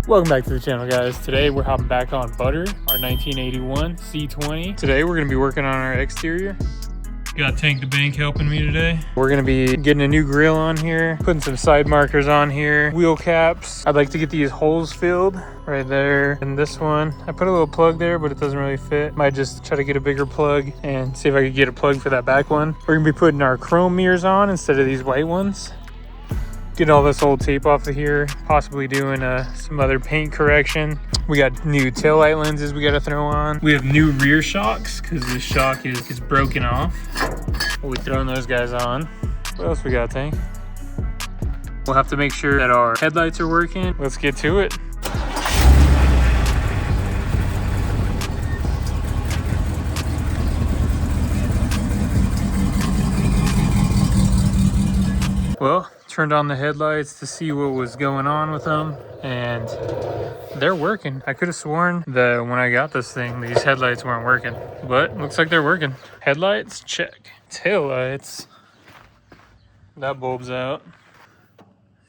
Welcome back to the channel, guys. Today we're hopping back on Butter, our 1981 C20. Today we're going to be working on our exterior. Got Tank the Bank helping me today. We're going to be getting a new grill on here, putting some side markers on here, wheel caps. I'd like to get these holes filled right there. And this one, I put a little plug there, but it doesn't really fit. Might just try to get a bigger plug and see if I could get a plug for that back one. We're going to be putting our chrome mirrors on instead of these white ones. Getting all this old tape off of here, possibly doing some other paint correction. We got new taillight lenses we got to throw on. We have new rear shocks because this shock is broken off. We'll be throwing those guys on. What else we got, Tank? We'll have to make sure that our headlights are working. Let's get to it. Well, turned on the headlights to see what was going on with them, and they're working. I could have sworn that when I got this thing, these headlights weren't working, but looks like they're working. Headlights, check. Taillights, that bulb's out.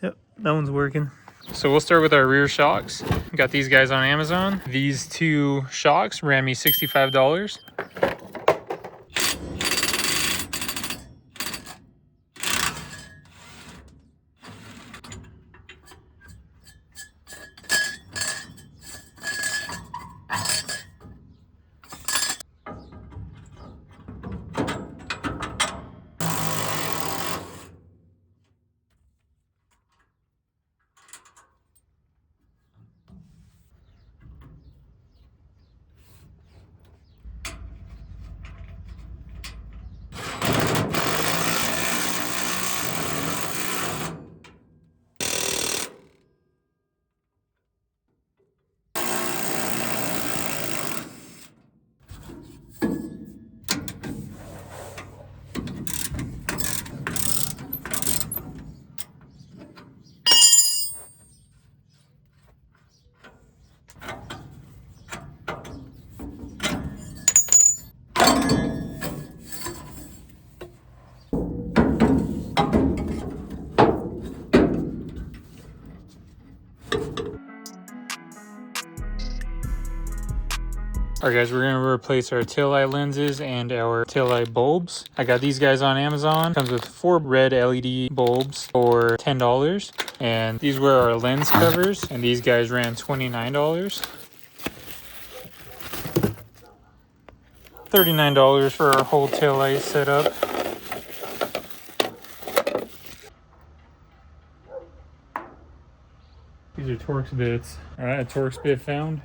Yep, that one's working. So we'll start with our rear shocks. Got these guys on Amazon. These two shocks ran me $65. Alright guys, we're going to replace our taillight lenses and our taillight bulbs. I got these guys on Amazon. Comes with 4 red LED bulbs for $10. And these were our lens covers, and these guys ran $29. $39 for our whole taillight setup. These are Torx bits. Alright, a Torx bit found.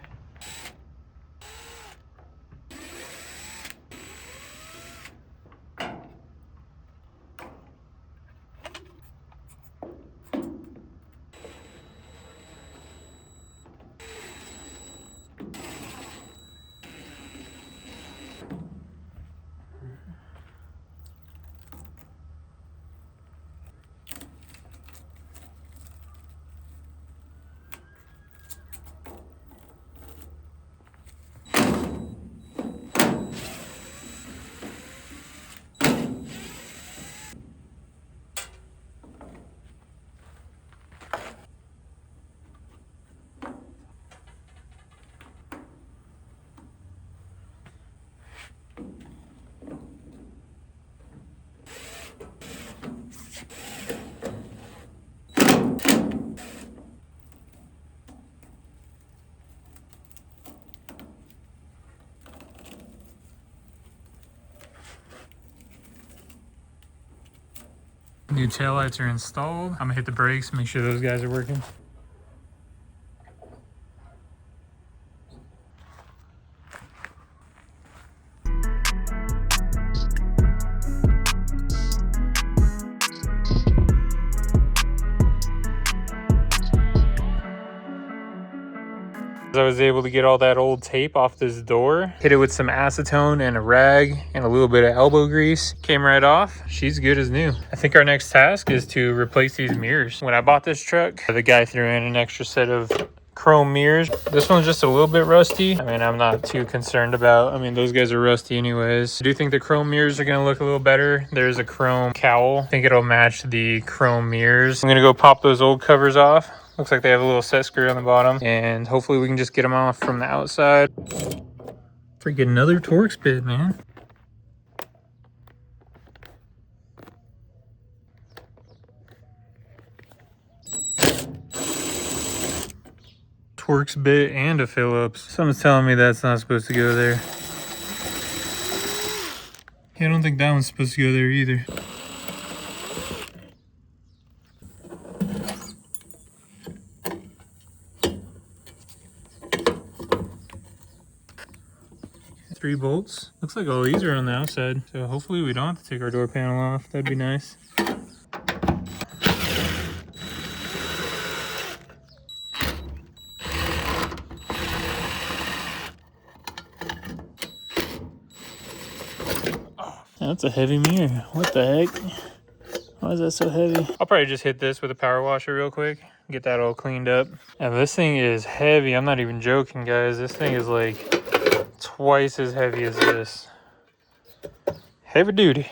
New taillights are installed. I'm gonna hit the brakes, make sure those guys are working. I was able to get all that old tape off this door, hit it with some acetone and a rag and a little bit of elbow grease. Came right off. She's good as new. I think our next task is to replace these mirrors. When I bought this truck, the guy threw in an extra set of chrome mirrors. This one's just a little bit rusty. I mean, I'm not too concerned about, those guys are rusty anyways. I do think the chrome mirrors are gonna look a little better. There's a chrome cowl. I think it'll match the chrome mirrors. I'm gonna go pop those old covers off. Looks like they have a little set screw on the bottom, and hopefully we can just get them off from the outside. Freaking another Torx bit, man. Torx bit and a Phillips. Someone's telling me that's not supposed to go there. Yeah, I don't think that one's supposed to go there either. Three bolts. Looks like all these are on the outside, so hopefully we don't have to take our door panel off. That'd be nice. That's a heavy mirror. What the heck? Why is that so heavy? I'll probably just hit this with a power washer real quick. Get that all cleaned up. And this thing is heavy. I'm not even joking, guys. This thing is like twice as heavy as this. Heavy duty.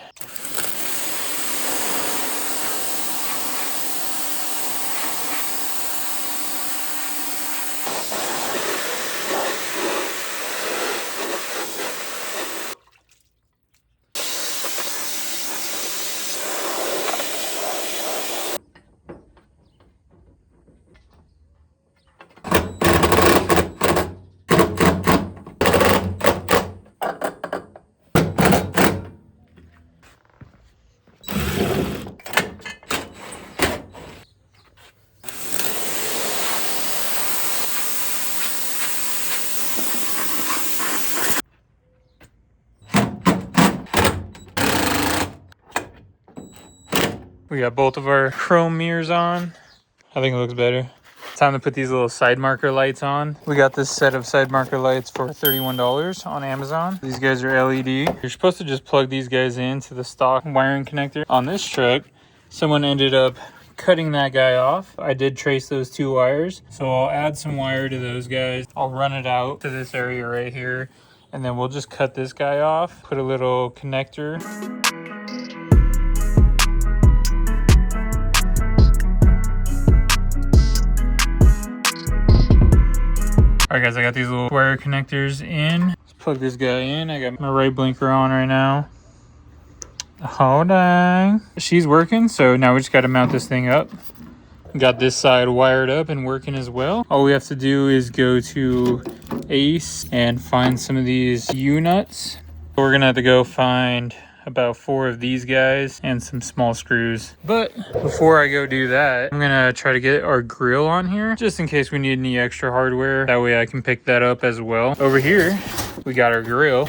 We got both of our chrome mirrors on. I think it looks better. Time to put these little side marker lights on. We got this set of side marker lights for $31 on Amazon. These guys are LED. You're supposed to just plug these guys into the stock wiring connector. On this truck, someone ended up cutting that guy off. I did trace those two wires, so I'll add some wire to those guys. I'll run it out to this area right here, and then we'll just cut this guy off, put a little connector. All right, guys, I got these little wire connectors in. Let's plug this guy in. I got my right blinker on right now. Oh, dang. She's working, so now we just got to mount this thing up. Got this side wired up and working as well. All we have to do is go to Ace and find some of these U-nuts. We're going to have to go find about 4 of these guys and some small screws. But before I go do that, I'm gonna try to get our grill on here just in case we need any extra hardware. That way I can pick that up as well. Over here, we got our grill.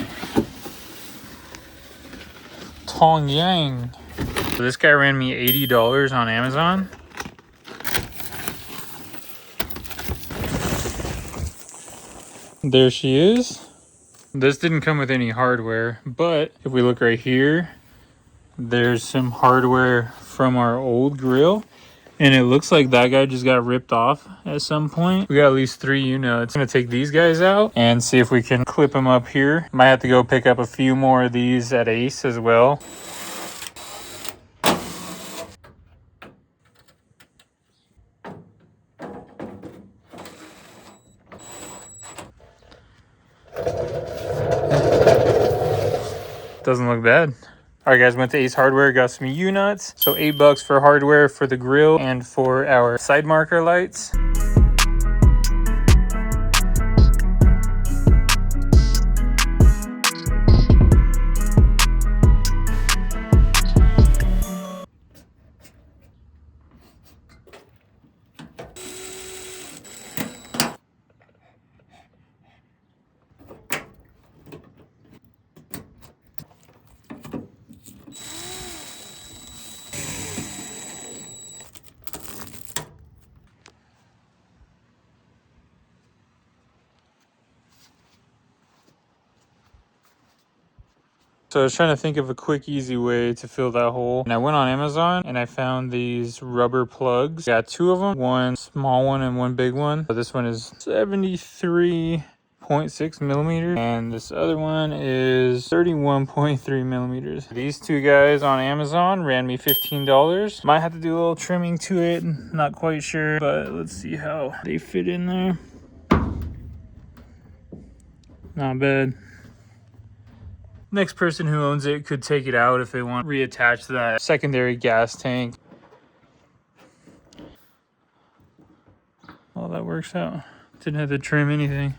Tong Yang. So this guy ran me $80 on Amazon. There she is. This didn't come with any hardware, but if we look right here, there's some hardware from our old grill, and it looks like that guy just got ripped off at some point. We got at least 3 U-nuts. I'm gonna take these guys out and see if we can clip them up here. Might have to go pick up a few more of these at Ace as well. Doesn't look bad. All right, guys, went to Ace Hardware, got some U-nuts. So $8 for hardware for the grill and for our side marker lights. So I was trying to think of a quick, easy way to fill that hole. And I went on Amazon and I found these rubber plugs. Got 2 of them, one small one and one big one. So this one is 73 0.6 millimeters, and this other one is 31.3 millimeters. These two guys on Amazon ran me $15. Might have to do a little trimming to it, not quite sure, but let's see how they fit in there. Not bad. Next person who owns it could take it out if they want to reattach to that secondary gas tank. Well, that works out. Didn't have to trim anything.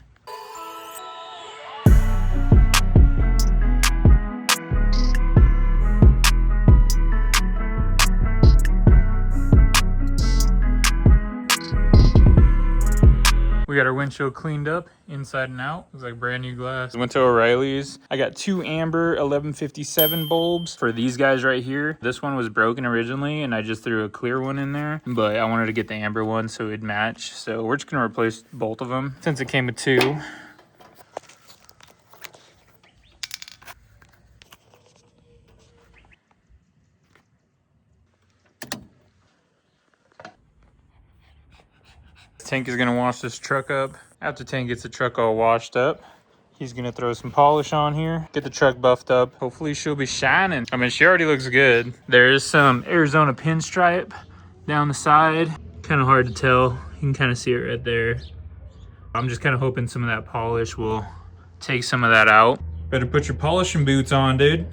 We got our windshield cleaned up inside and out. Looks like brand new glass. Went to O'Reilly's. I got two amber 1157 bulbs for these guys right here. This one was broken originally and I just threw a clear one in there, but I wanted to get the amber one so it'd match. So we're just gonna replace both of them since it came with two. Tank is gonna wash this truck up. After Tank gets the truck all washed up, he's gonna throw some polish on here, get the truck buffed up. Hopefully she'll be shining. I mean, she already looks good. There is some Arizona pinstripe down the side. Kind of hard to tell. You can kind of see it right there. I'm just kind of hoping some of that polish will take some of that out. Better put your polishing boots on, dude.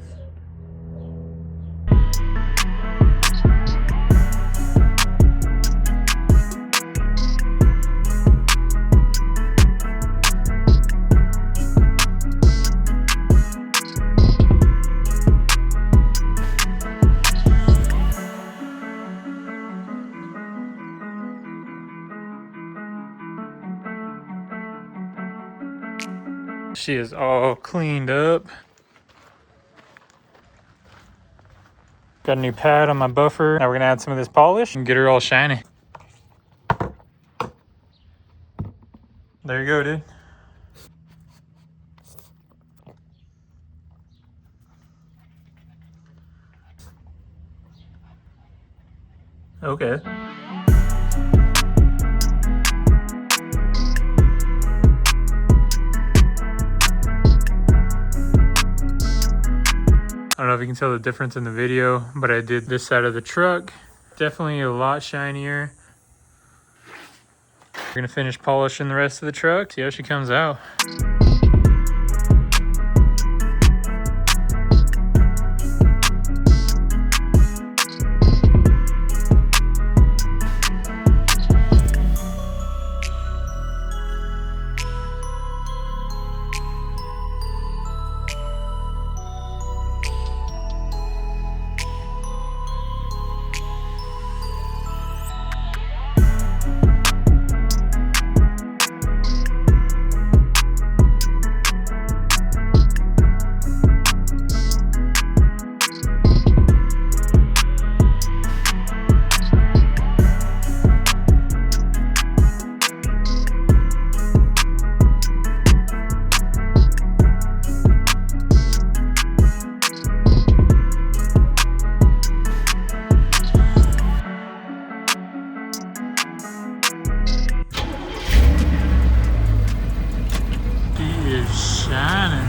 She is all cleaned up. Got a new pad on my buffer. Now we're gonna add some of this polish and get her all shiny. There you go, dude. Okay. I don't know if you can tell the difference in the video, but I did this side of the truck. Definitely a lot shinier. We're gonna finish polishing the rest of the truck, see how she comes out. Shining.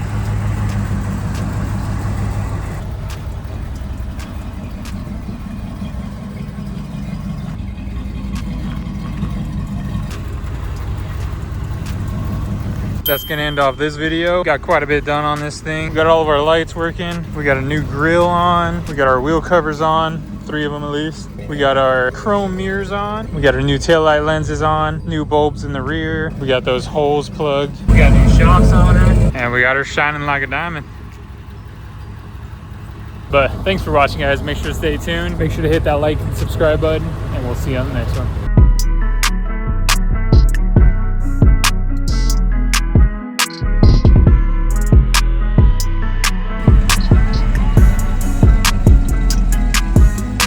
That's gonna end off this video. Got quite a bit done on this thing. We got all of our lights working. We got a new grille on. We got our wheel covers on, 3 of them at least. We got our chrome mirrors on. We got our new taillight lenses on. New bulbs in the rear. We got those holes plugged. We got new shocks on her. And we got her shining like a diamond. But thanks for watching, guys. Make sure to stay tuned. Make sure to hit that like and subscribe button. And we'll see you on the next one.